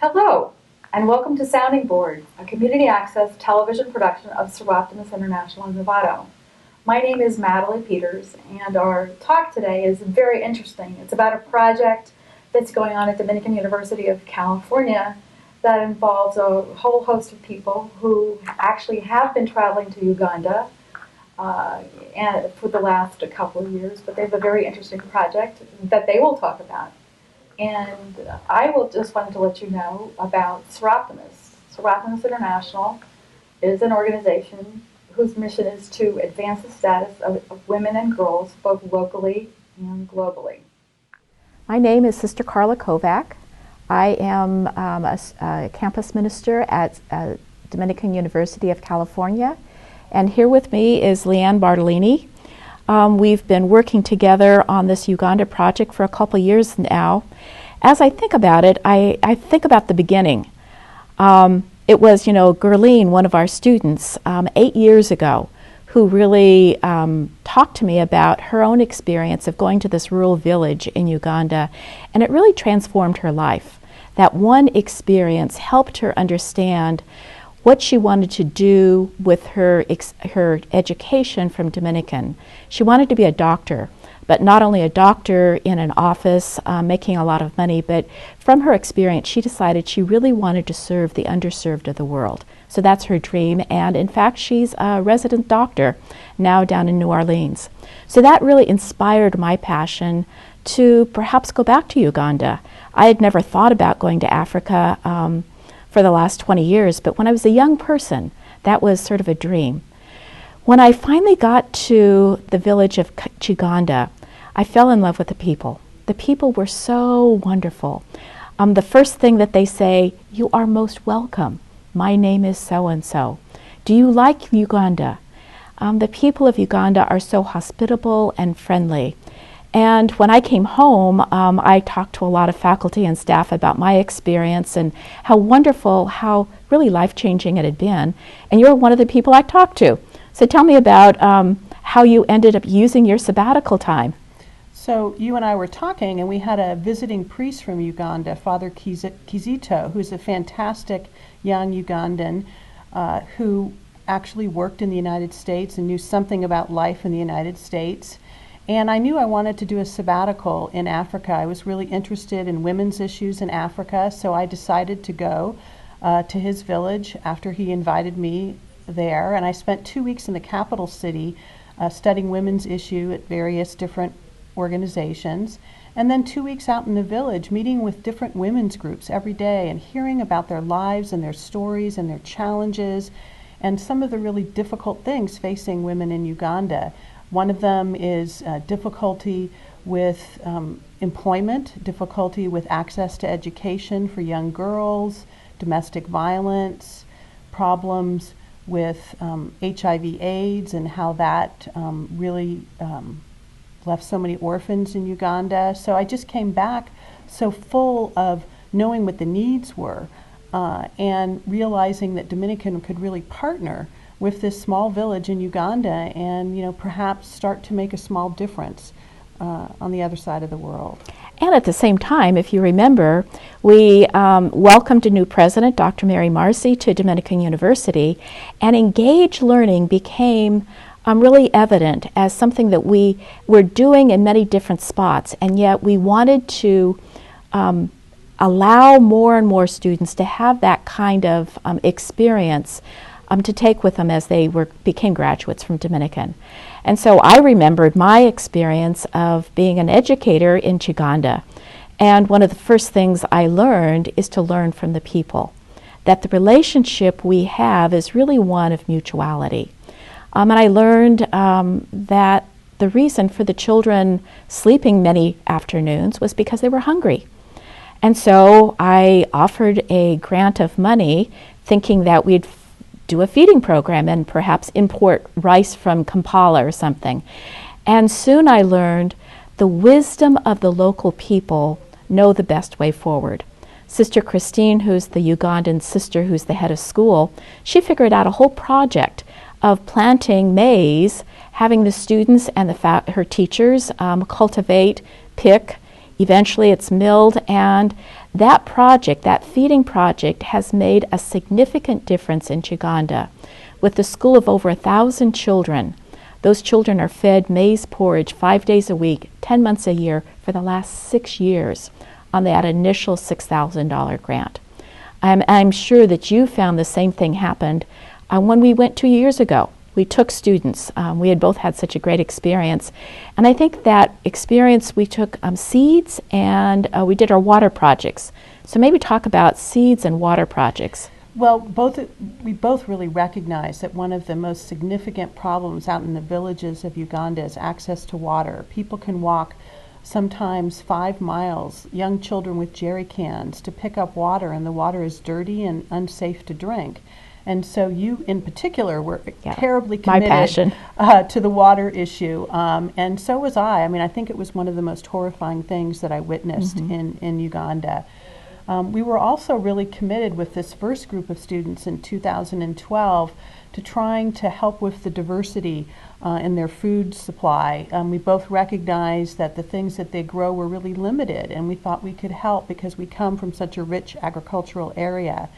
Hello, and welcome to Sounding Board, a community access television production of Seraptimus International in Novato. My name is Madeline Peters, and our talk today is very interesting. It's about a project that's going on at Dominican University of California that involves a whole host of people who actually have been traveling to Uganda and for the last couple of years, but they have a very interesting project that they will talk about. And I will just wanted to let you know about Seraptimus. Seraptimus International is an organization whose mission is to advance the status of women and girls both locally and globally. My name is Sister Carla Kovak. I am a campus minister at Dominican University of California. And here with me is Leann Bartolini. We've been working together on this Uganda project for a couple of years now. As I think about it, I think about the beginning. It was, Gerline, one of our students, 8 years ago, who really talked to me about her own experience of going to this rural village in Uganda, and it really transformed her life. That one experience helped her understand what she wanted to do with her education from Dominican. She wanted to be a doctor, but not only a doctor in an office making a lot of money, but from her experience, she decided she really wanted to serve the underserved of the world. So that's her dream, and in fact, she's a resident doctor now down in New Orleans. So that really inspired my passion to perhaps go back to Uganda. I had never thought about going to Africa for the last 20 years, but when I was a young person, that was sort of a dream. When I finally got to the village of Uganda, I fell in love with the people. The people were so wonderful. The first thing that they say, "You are most welcome. My name is so-and-so. Do you like Uganda?" The people of Uganda are so hospitable and friendly. And when I came home, I talked to a lot of faculty and staff about my experience and how wonderful, how really life-changing it had been. And you're one of the people I talked to. So tell me about how you ended up using your sabbatical time. So you and I were talking, and we had a visiting priest from Uganda, Father Kizito, who's a fantastic young Ugandan who actually worked in the United States and knew something about life in the United States. And I knew I wanted to do a sabbatical in Africa. I was really interested in women's issues in Africa, so I decided to go to his village after he invited me there. And I spent 2 weeks in the capital city studying women's issue at various different organizations. And then 2 weeks out in the village, meeting with different women's groups every day and hearing about their lives and their stories and their challenges and some of the really difficult things facing women in Uganda. One of them is difficulty with employment, difficulty with access to education for young girls, domestic violence, problems with HIV/AIDS and how that really left so many orphans in Uganda. So I just came back so full of knowing what the needs were and realizing that Dominican could really partner with this small village in Uganda and perhaps start to make a small difference on the other side of the world. And at the same time, if you remember, we welcomed a new president, Dr. Mary Marcy, to Dominican University, and engaged learning became really evident as something that we were doing in many different spots, and yet we wanted to allow more and more students to have that kind of experience to take with them as they became graduates from Dominican. And so I remembered my experience of being an educator in Uganda. And one of the first things I learned is to learn from the people, that the relationship we have is really one of mutuality. And I learned that the reason for the children sleeping many afternoons was because they were hungry. And so I offered a grant of money thinking that we'd do a feeding program and perhaps import rice from Kampala or something. And soon I learned the wisdom of the local people know the best way forward. Sister Christine, who's the Ugandan sister who's the head of school, she figured out a whole project of planting maize, having the students and her teachers cultivate, pick. Eventually it's milled, and that project, that feeding project, has made a significant difference in Uganda. With the school of over 1,000 children, those children are fed maize porridge 5 days a week, 10 months a year for the last 6 years on that initial $6,000 grant. I'm sure that you found the same thing happened when we went 2 years ago. We took students. We had both had such a great experience. And I think that experience, we took seeds and we did our water projects. So maybe talk about seeds and water projects. Well, we both really recognize that one of the most significant problems out in the villages of Uganda is access to water. People can walk sometimes 5 miles, young children with jerry cans, to pick up water, and the water is dirty and unsafe to drink. And so you, in particular, were terribly committed to the water issue, and so was I. I mean, I think it was one of the most horrifying things that I witnessed in Uganda. We were also really committed with this first group of students in 2012 to trying to help with the diversity in their food supply. We both recognized that the things that they grow were really limited, and we thought we could help because we come from such a rich agricultural area.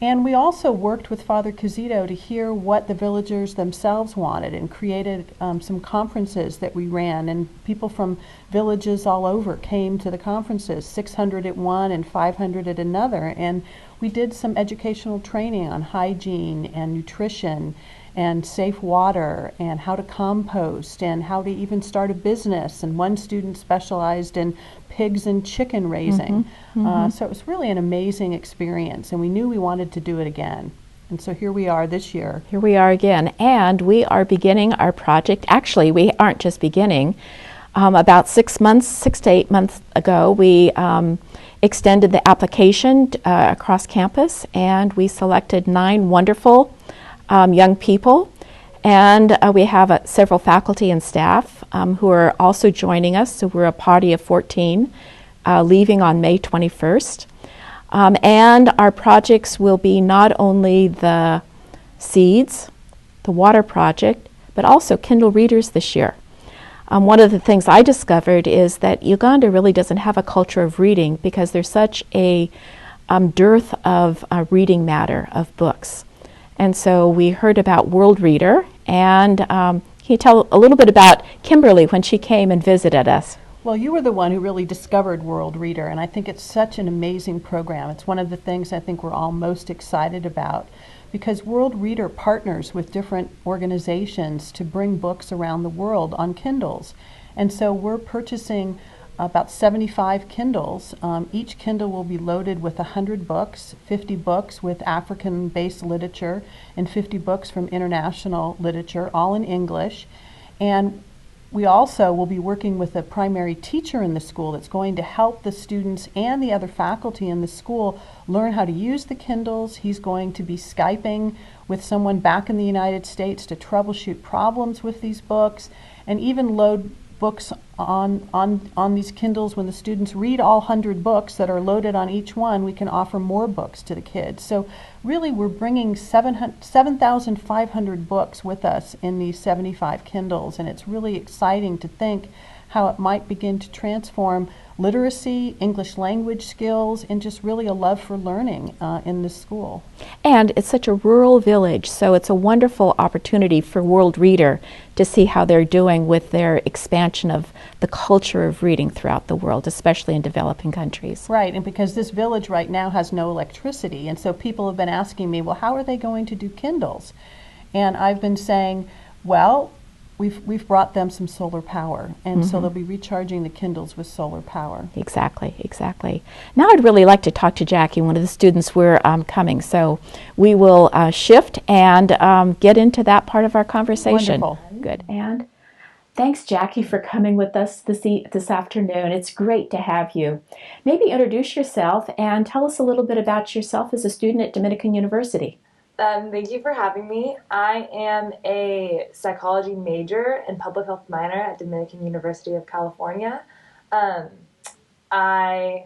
And we also worked with Father Kizito to hear what the villagers themselves wanted, and created some conferences that we ran, and people from villages all over came to the conferences, 600 at one and 500 at another, and we did some educational training on hygiene and nutrition and safe water and how to compost and how to even start a business, and one student specialized in pigs and chicken raising. So it was really an amazing experience, and we knew we wanted to do it again. And so here we are this year. Here we are again, and we are beginning our project. Actually, we aren't just beginning. About 6 to 8 months ago, we extended the application across campus, and we selected 9 wonderful young people. And we have several faculty and staff who are also joining us. So we're a party of 14 leaving on May 21st. And our projects will be not only the seeds, the water project, but also Kindle readers this year. One of the things I discovered is that Uganda really doesn't have a culture of reading because there's such a dearth of reading matter, of books. And so we heard about World Reader, and can you tell a little bit about Kimberly when she came and visited us? Well, you were the one who really discovered World Reader, and I think it's such an amazing program. It's one of the things I think we're all most excited about, because World Reader partners with different organizations to bring books around the world on Kindles. And so we're purchasing about 75 Kindles. Each Kindle will be loaded with 100 books, 50 books with African-based literature, and 50 books from international literature, all in English. And we also will be working with a primary teacher in the school that's going to help the students and the other faculty in the school learn how to use the Kindles. He's going to be Skyping with someone back in the United States to troubleshoot problems with these books, and even load books on these Kindles. When the students read all 100 books that are loaded on each one, we can offer more books to the kids. So really we're bringing 7,500 books with us in these 75 Kindles, and it's really exciting to think how it might begin to transform literacy, English language skills, and just really a love for learning in this school. And it's such a rural village, so it's a wonderful opportunity for World Reader to see how they're doing with their expansion of the culture of reading throughout the world, especially in developing countries. Right, and because this village right now has no electricity, and so people have been asking me, well, how are they going to do Kindles? And I've been saying, well, we've brought them some solar power, and so they'll be recharging the Kindles with solar power. Exactly, exactly. Now I'd really like to talk to Jackie, one of the students we're coming. So we will shift and get into that part of our conversation. Wonderful. Good. And thanks, Jackie, for coming with us this afternoon. It's great to have you. Maybe introduce yourself and tell us a little bit about yourself as a student at Dominican University. Thank you for having me. I am a psychology major and public health minor at Dominican University of California. I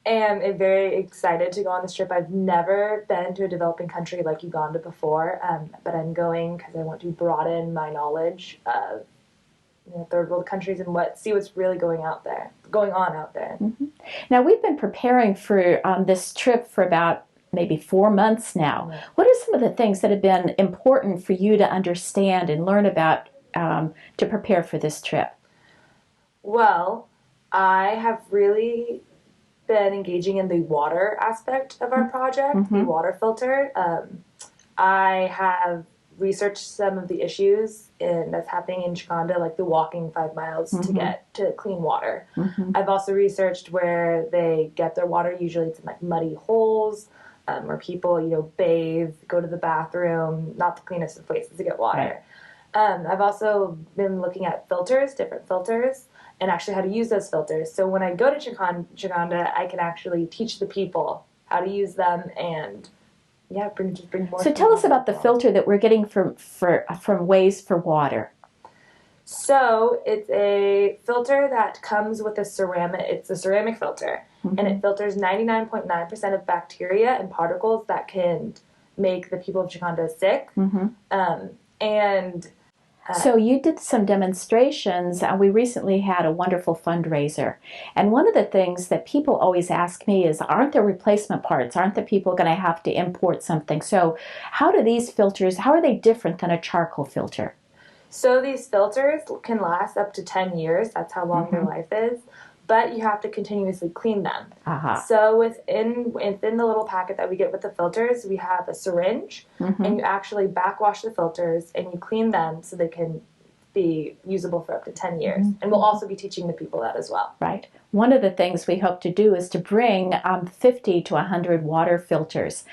am very excited to go on this trip. I've never been to a developing country like Uganda before, but I'm going because I want to broaden my knowledge of third world countries and see what's really going on out there. Now, we've been preparing for this trip for about maybe 4 months now. What are some of the things that have been important for you to understand and learn about to prepare for this trip? Well, I have really been engaging in the water aspect of our project, the water filter. I have researched some of the issues that's happening in Uganda, like the walking 5 miles to get to clean water. I've also researched where they get their water. Usually it's in like muddy holes, where people, bathe, go to the bathroom, not the cleanest of places to get water. Right. I've also been looking at different filters, and actually how to use those filters. So when I go to Uganda, I can actually teach the people how to use them and, bring more. So tell us about the filter that we're getting from Ways for Water. So it's a filter that comes with it's a ceramic filter, and it filters 99.9% of bacteria and particles that can make the people of Uganda sick. So you did some demonstrations. We recently had a wonderful fundraiser. And one of the things that people always ask me is, aren't there replacement parts? Aren't the people going to have to import something? So how are they different than a charcoal filter? So these filters can last up to 10 years. That's how long their life is. But you have to continuously clean them. So within the little packet that we get with the filters, we have a syringe, and you actually backwash the filters and you clean them so they can be usable for up to 10 years. And we'll also be teaching the people that as well. Right. One of the things we hope to do is to bring 50 to 100 water filters.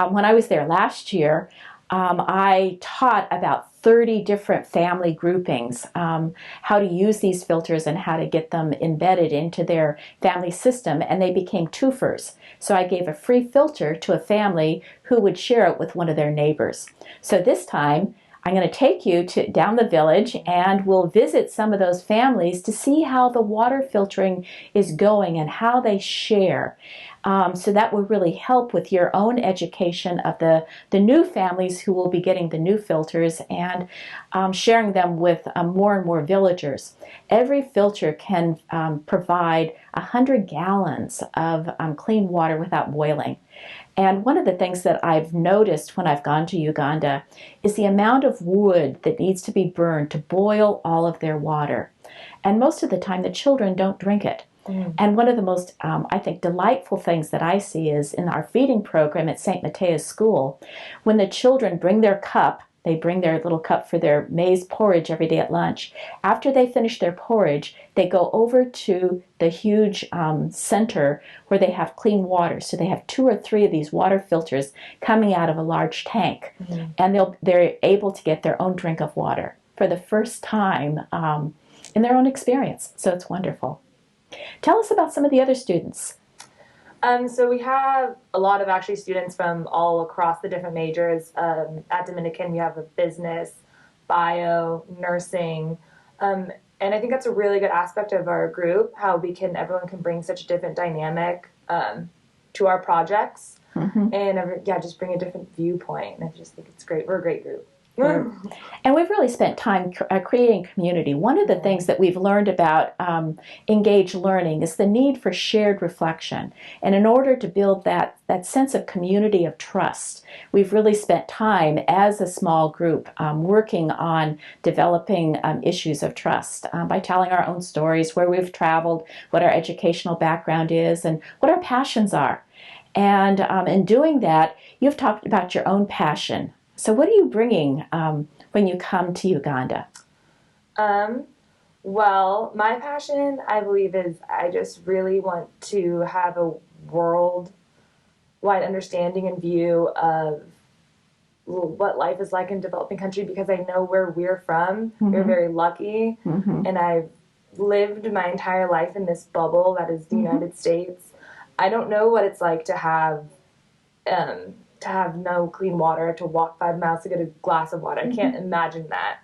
When I was there last year, I taught about 30 different family groupings how to use these filters and how to get them embedded into their family system, and they became twofers. So I gave a free filter to a family who would share it with one of their neighbors. So this time I'm going to take you down the village, and we'll visit some of those families to see how the water filtering is going and how they share. So that will really help with your own education of the new families who will be getting the new filters and sharing them with more and more villagers. Every filter can provide 100 gallons of clean water without boiling. And one of the things that I've noticed when I've gone to Uganda is the amount of wood that needs to be burned to boil all of their water. And most of the time the children don't drink it. And one of the most, I think, delightful things that I see is in our feeding program at St. Mateo's School, when the children bring their cup, they bring their little cup for their maize porridge every day at lunch. After they finish their porridge, they go over to the huge center where they have clean water. So they have 2 or 3 of these water filters coming out of a large tank. And they're able to get their own drink of water for the first time in their own experience. So it's wonderful. Tell us about some of the other students. So we have a lot of actually students from all across the different majors. At Dominican, we have a business, bio, nursing, and I think that's a really good aspect of our group, how everyone can bring such a different dynamic to our projects, and just bring a different viewpoint. And I just think it's great. We're a great group. And we've really spent time creating community. One of the things that we've learned about engaged learning is the need for shared reflection. And in order to build that sense of community of trust, we've really spent time as a small group working on developing issues of trust by telling our own stories, where we've traveled, what our educational background is, and what our passions are. And in doing that, you've talked about your own passion. So what are you bringing when you come to Uganda? Well, my passion, I believe, is I just really want to have a worldwide understanding and view of what life is like in a developing country, because I know where we're from. We're very lucky, and I've lived my entire life in this bubble that is the United States. I don't know what it's like to have no clean water, to walk 5 miles to get a glass of water. I can't imagine that.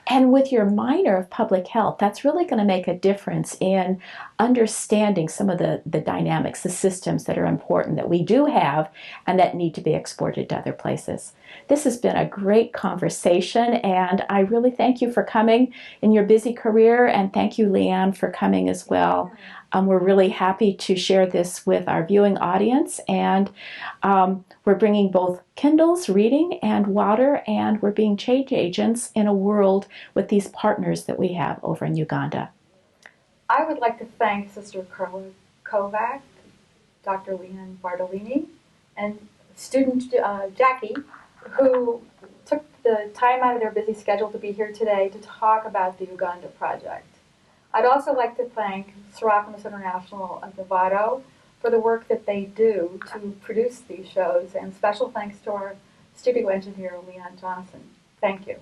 And with your minor of public health, that's really going to make a difference in understanding some of the dynamics, the systems that are important that we do have and that need to be exported to other places. This has been a great conversation, and I really thank you for coming in your busy career, and thank you, Leann, for coming as well. We're really happy to share this with our viewing audience, and we're bringing both Kindles, reading, and water, and we're being change agents in a world with these partners that we have over in Uganda. I would like to thank Sister Carla Kovak, Dr. Leann Bartolini, and student Jackie, who took the time out of their busy schedule to be here today to talk about the Uganda project. I'd also like to thank Serapis International of Novato for the work that they do to produce these shows, and special thanks to our studio engineer, Leon Johnson. Thank you.